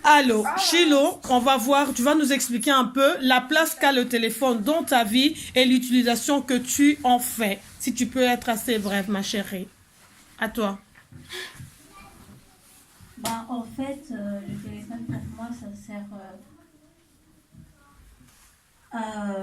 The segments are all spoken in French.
Allô, Chilo, on va voir, tu vas nous expliquer un peu la place qu'a le téléphone dans ta vie et l'utilisation que tu en fais. Si tu peux être assez brève, ma chérie. À toi. En fait, le téléphone, pour moi, ça sert à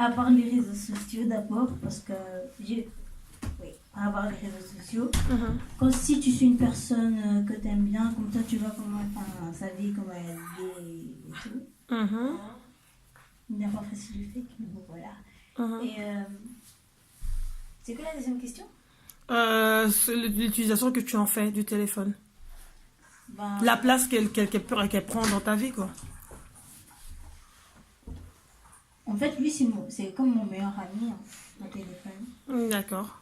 avoir les réseaux sociaux d'abord, parce que oui, à avoir les réseaux sociaux. Quand si tu suis une personne que tu aimes bien, comme ça, tu vois comment sa vie, comment elle est et tout. Il n'a pas facile du fait, mais bon, voilà. Et c'est quoi la deuxième question? C'est l'utilisation que tu en fais du téléphone. La place qu'elle prend dans ta vie, quoi. En fait, lui, c'est comme mon meilleur ami, hein, mon téléphone. D'accord.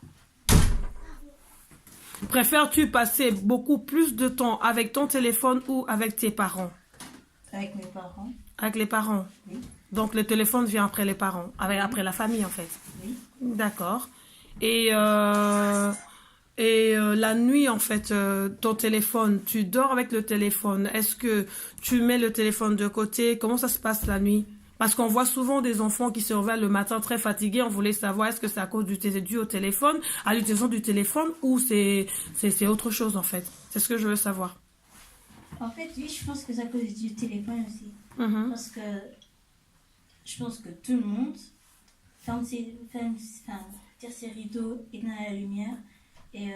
Préfères-tu passer beaucoup plus de temps avec ton téléphone ou avec tes parents? Avec mes parents. Avec les parents? Oui. Donc le téléphone vient après les parents, après la famille en fait? Oui. D'accord. Et la nuit en fait, ton téléphone, tu dors avec le téléphone. Est-ce que tu mets le téléphone de côté? Comment ça se passe la nuit? Parce qu'on voit souvent des enfants qui se réveillent le matin très fatigués. On voulait savoir est-ce que c'est à cause dû au téléphone, à l'utilisation du téléphone, ou c'est autre chose en fait. C'est ce que je veux savoir. En fait, oui, je pense que c'est à cause du téléphone aussi. Parce que je pense que tout le monde tire ses rideaux, éteint la lumière et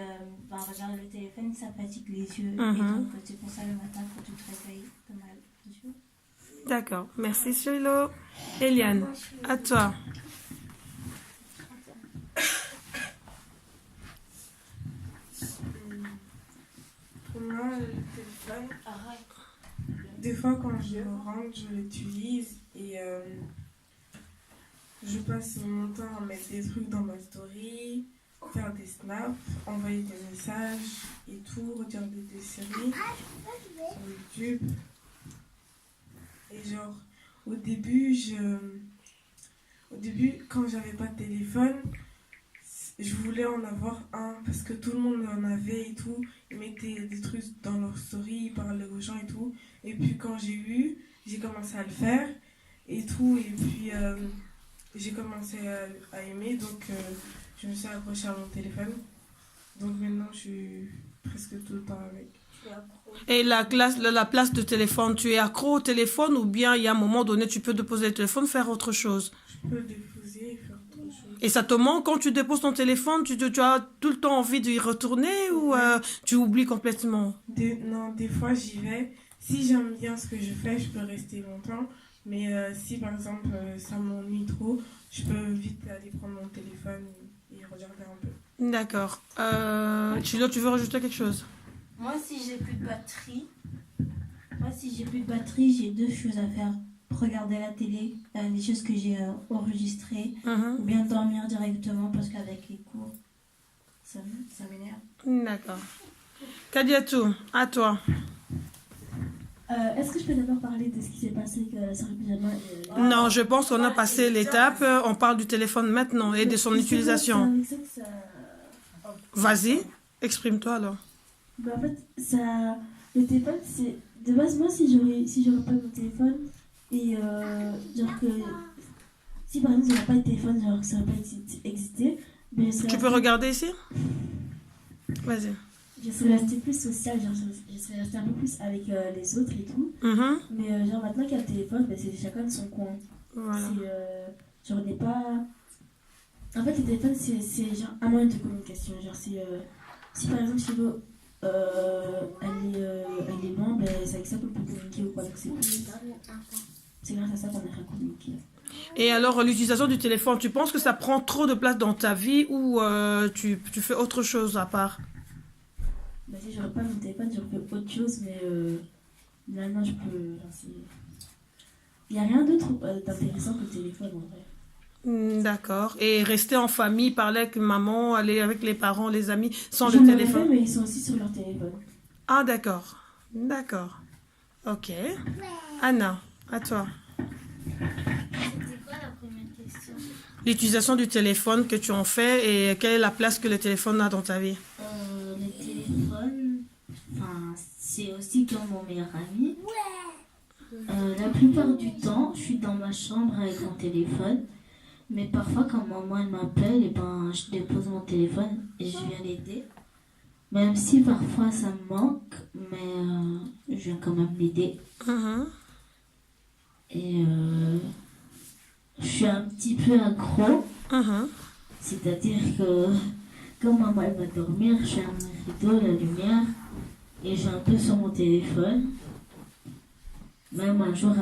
regarde le téléphone, ça fatigue les yeux. Et donc, c'est pour ça le matin, quand tu te réveilles, t'as mal aux yeux. D'accord. Merci, Chilo. Eliane, à toi. Pour moi, le téléphone, des fois quand je rentre, je l'utilise et je passe mon temps à mettre des trucs dans ma story, faire des snaps, envoyer des messages et tout, regarder des séries sur YouTube. Et genre, au début, quand j'avais pas de téléphone, je voulais en avoir un parce que tout le monde en avait et tout. Ils mettaient des trucs dans leur story, ils parlaient aux gens et tout. Et puis quand j'ai commencé à le faire et tout. Et puis j'ai commencé à aimer, donc je me suis accrochée à mon téléphone. Donc maintenant, je suis presque tout le temps avec. Et la place de téléphone, tu es accro au téléphone ou bien il y a un moment donné, tu peux déposer le téléphone, faire autre chose? Je peux le déposer et faire autre chose. Et ça te manque quand tu déposes ton téléphone, tu as tout le temps envie d'y retourner ou tu oublies complètement? Non, des fois j'y vais. Si j'aime bien ce que je fais, je peux rester longtemps. Mais si par exemple ça m'ennuie trop, je peux vite aller prendre mon téléphone et regarder un peu. D'accord. Chilo, tu veux rajouter quelque chose? Moi, si j'ai plus de batterie, j'ai deux choses à faire. Regarder la télé, les choses que j'ai enregistrées, ou bien dormir directement parce qu'avec les cours, ça m'énerve. D'accord. Kadiatou, à toi. Est-ce que je peux d'abord parler de ce qui s'est passé avec Sarah Pyjama Non, je pense qu'on a passé l'étape. On parle du téléphone maintenant et de son utilisation. Vas-y, exprime-toi alors. En fait, le téléphone, c'est... De base, moi, si j'aurais pas mon téléphone, et genre que... Si par exemple, j'aurais pas de téléphone, genre que ça n'aurait pas existé, mais tu peux regarder ici? Vas-y. Je serais restée plus sociale, genre je serais restée un peu plus avec les autres et tout. Mais genre maintenant qu'il y a le téléphone, c'est chacun de son coin. Voilà. Genre on n'est pas... En fait, le téléphone, c'est genre un moyen de communication. Genre si par exemple, Chilo, elle est loin, c'est avec ça qu'on peut communiquer ou quoi. Donc c'est grâce à ça qu'on arrive à communiquer. Et alors, l'utilisation du téléphone, tu penses que ça prend trop de place dans ta vie ou tu fais autre chose à part? Si j'aurais pas mon téléphone, j'aurais fait autre chose, mais maintenant je peux... Il n'y a rien d'autre d'intéressant que le téléphone en vrai. D'accord. Et rester en famille, parler avec maman, aller avec les parents, les amis, sans le téléphone? Fait, mais ils sont aussi sur leur téléphone. Ah, d'accord. D'accord. Ok. Anna, à toi. C'était quoi la première question? L'utilisation du téléphone que tu en fais et quelle est la place que le téléphone a dans ta vie? Le téléphone, c'est aussi comme mon meilleur ami. La plupart du temps, je suis dans ma chambre avec mon téléphone. Mais parfois, quand maman elle m'appelle, et ben, je dépose mon téléphone et je viens l'aider. Même si parfois ça me manque, mais je viens quand même l'aider. Et je suis un petit peu accro. C'est-à-dire que quand maman elle va dormir, je ferme le rideau, la lumière, et je vais un peu sur mon téléphone. Même un jour,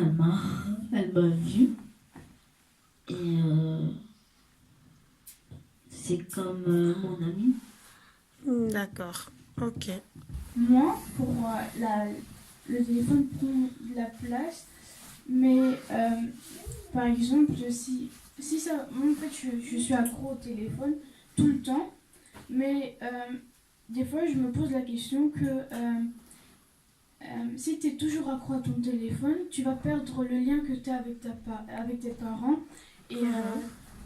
elle m'a vue. Et c'est comme mon ami. D'accord, ok. Moi, pour moi, le téléphone prend de la place, mais par exemple, si ça, moi en fait je suis accro au téléphone tout le temps, mais des fois je me pose la question que si tu es toujours accro à ton téléphone, tu vas perdre le lien que tu as avec tes parents. Et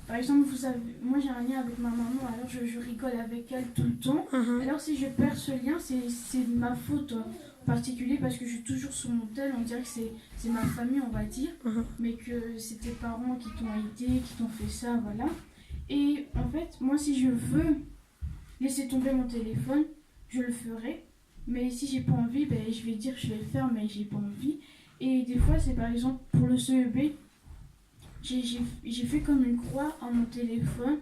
par exemple, vous savez, moi j'ai un lien avec ma maman, alors je rigole avec elle tout le temps. Alors si je perds ce lien, c'est de ma faute en particulier parce que je suis toujours sur mon tel, on dirait que c'est ma famille, on va dire, mais que c'est tes parents qui t'ont aidé, qui t'ont fait ça, voilà. Et en fait, moi si je veux laisser tomber mon téléphone, je le ferai. Mais si j'ai pas envie, ben, je vais dire je vais le faire, mais j'ai pas envie. Et des fois, c'est par exemple pour le CEB, j'ai fait comme une croix à mon téléphone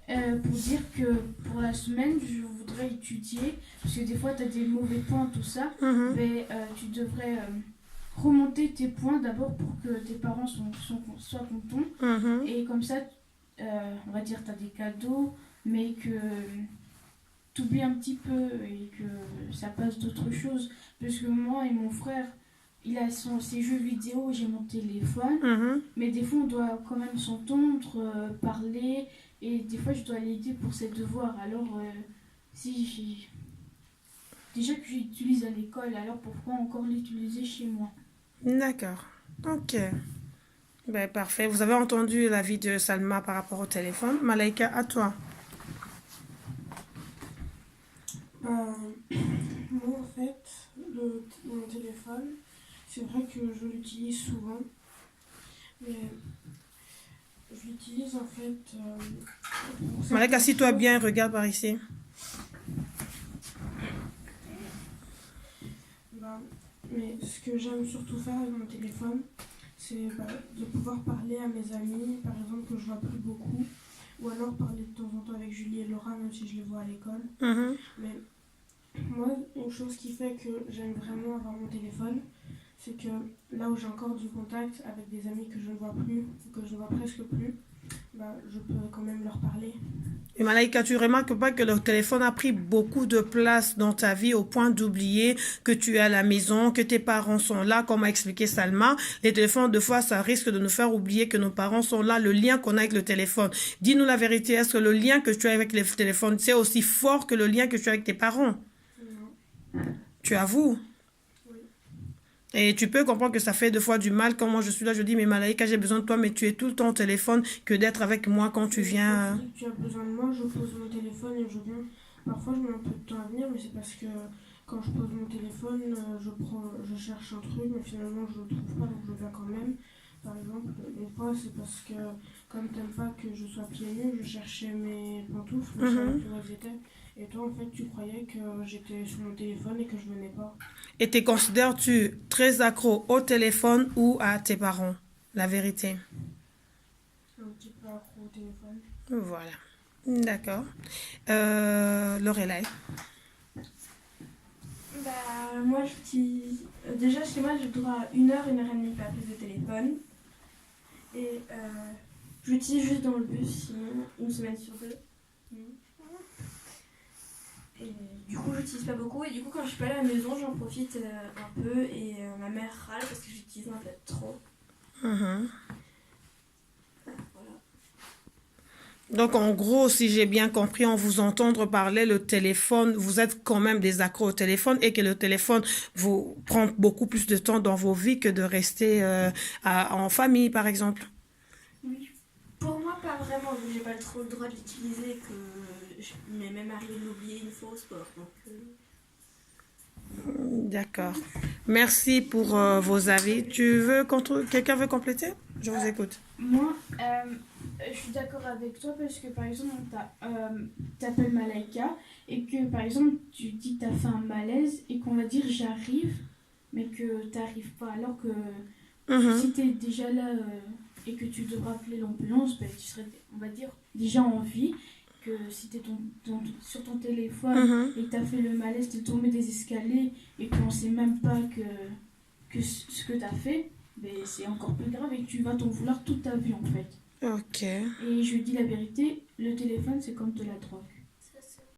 pour dire que pour la semaine, je voudrais étudier. Parce que des fois, tu as des mauvais points, tout ça. Mais tu devrais remonter tes points d'abord pour que tes parents soient contents. Et comme ça, on va dire tu as des cadeaux, mais que t'oublies un petit peu et que ça passe d'autres choses. Parce que moi et mon frère, il a ses jeux vidéo, j'ai mon téléphone. Mais des fois, on doit quand même s'entendre, parler. Et des fois, je dois l'aider pour ses devoirs. Alors, déjà que j'utilise à l'école, alors pourquoi encore l'utiliser chez moi? D'accord, ok. Ben, parfait. Vous avez entendu l'avis de Salma par rapport au téléphone. Malaika, à toi. Moi, en fait, mon téléphone, c'est vrai que je l'utilise souvent, mais je l'utilise en fait. Malaika, assis-toi bien, regarde par ici. Mais ce que j'aime surtout faire avec mon téléphone, c'est de pouvoir parler à mes amis, par exemple, que je vois plus beaucoup, ou alors parler de temps en temps avec Julie et Laura, même si je les vois à l'école. Mais moi, une chose qui fait que j'aime vraiment avoir mon téléphone, c'est que là où j'ai encore du contact avec des amis que je ne vois plus, ou que je ne vois presque plus, je peux quand même leur parler. Et Malaika, tu remarques pas que le téléphone a pris beaucoup de place dans ta vie au point d'oublier que tu es à la maison, que tes parents sont là, comme a expliqué Salma. Les téléphones, de fois, ça risque de nous faire oublier que nos parents sont là, le lien qu'on a avec le téléphone. Dis-nous la vérité, est-ce que le lien que tu as avec le téléphone, c'est aussi fort que le lien que tu as avec tes parents? Non. Tu avoues? Oui. Et tu peux comprendre que ça fait deux fois du mal. Quand moi je suis là, je dis, mais Malaika, j'ai besoin de toi, mais tu es tout le temps au téléphone que d'être avec moi quand tu viens. Quand tu as besoin de moi, je pose mon téléphone et je viens. Parfois, je mets un peu de temps à venir, mais c'est parce que quand je pose mon téléphone, je cherche un truc, mais finalement, je le trouve pas, donc je viens quand même. Par exemple, une fois, c'est parce que, comme t'aimes pas que je sois pieds nus, je cherchais mes pantoufles, je savais plus où elles étaient. Et toi, en fait, tu croyais que j'étais sur mon téléphone et que je venais pas. Et te considères-tu très accro au téléphone ou à tes parents? La vérité. Un petit peu accro au téléphone. Voilà. D'accord. Lorelai. Moi, j'utilise. Déjà, chez moi, j'ai droit à 1 heure, 1 heure et demie, pas plus de téléphone. Et j'utilise juste dans le bus, sinon, une semaine sur 2. Et du coup, j'utilise pas beaucoup. Et du coup, quand je suis pas à la maison, j'en profite un peu. Et ma mère râle parce que j'utilise un peu trop. Voilà. Donc, en gros, si j'ai bien compris, en vous entendre parler, le téléphone, vous êtes quand même des accros au téléphone et que le téléphone vous prend beaucoup plus de temps dans vos vies que de rester en famille, par exemple. Oui. Pour moi, pas vraiment, vu que j'ai pas trop le droit de l'utiliser, que m'est même arrivé de l'oublier une fois au sport. Donc, D'accord. Merci pour vos avis. Quelqu'un veut compléter? Je vous écoute. Moi, je suis d'accord avec toi parce que par exemple, t'appelles Malaika et que par exemple, tu dis que t'as fait un malaise et qu'on va dire j'arrive, mais que t'arrives pas. Alors que si t'es déjà là et que tu devras appeler l'ambulance, ben, tu serais, on va dire, déjà en vie. Que si t'es sur ton téléphone et que t'as fait le malaise, t'es tombé des escaliers et qu'on sait même pas que ce que t'as fait, ben, c'est encore plus grave et que tu vas t'en vouloir toute ta vie en fait. Ok. Et je lui dis la vérité, le téléphone c'est comme de la drogue.